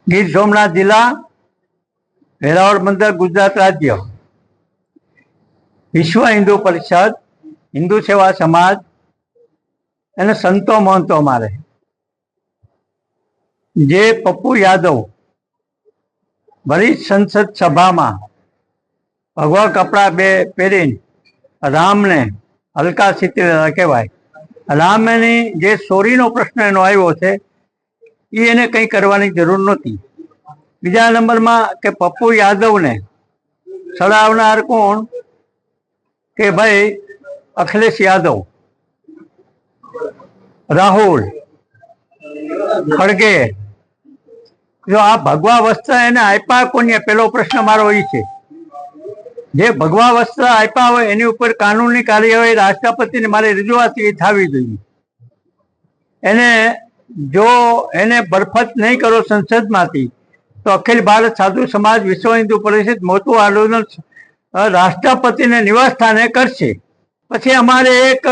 ગીર સોમનાથ જિલ્લા, વેરાવળ બંદર, ગુજરાત રાજ્ય, વિશ્વ હિન્દુ પરિષદ, હિન્દુ સેવા સમાજ અને સંતો મહંતો મારે જે પપ્પુ યાદવ વરિષ્ઠ સંસદ સભામાં ભગવા કપડા પહેરીને રામને હલકા સ્થિતિ કહેવાય, રામની જે ચોરીનો પ્રશ્ન એનો આવ્યો છે એ એને કંઈ કરવાની જરૂર નહોતી. બીજા નંબરમાં કે પપ્પુ યાદવને સડાવનાર કોણ કે ભાઈ અખિલેશ યાદવ, રાહુલ ખડગે. જો આ ભગવા વસ્ત્ર એને આપ્યા કોને, પેલો પ્રશ્ન મારો એ છે. જે ભગવા વસ્ત્ર આપ્યા હોય એની ઉપર કાનૂની કાર્યવાહી રાષ્ટ્રપતિને મારી રજૂઆત એ થવી જોઈએ. એને જો એને બરફત નહીં કરો સંસદમાંથી તો અખિલ ભારત સાધુ સમાજ, વિશ્વ હિન્દુ પરિષદ મોટું આંદોલન રાષ્ટ્રપતિને નિવાસ સ્થાને કરશે. પછી અમારે એક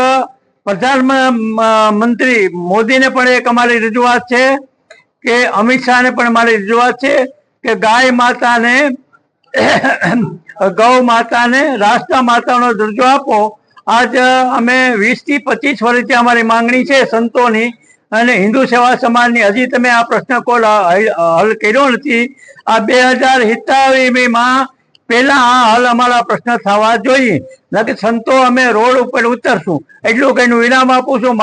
પ્રધાનમંત્રી મોદીને પણ એક અમારી રજૂઆત છે કે અમિત શાહને પણ અમારી રજૂઆત છે કે ગાય માતાને, ગૌ માતાને રાષ્ટ્ર માતાનો દરજ્જો આપો. આજ અમે 20 થી 25 વર્ષથી અમારી માંગણી છે સંતોની અને હિન્દુ સેવા સમાજની. હજી તમે આ પ્રશ્ન કોલ હલ કર્યો નથી. આ 2027માં પહેલા આ હલ અમારા પ્રશ્ન થવા જોઈએ. નથી સંતો અમે રોડ ઉપર ઉતરશું. એટલું કહીને વિરામ આપું છું.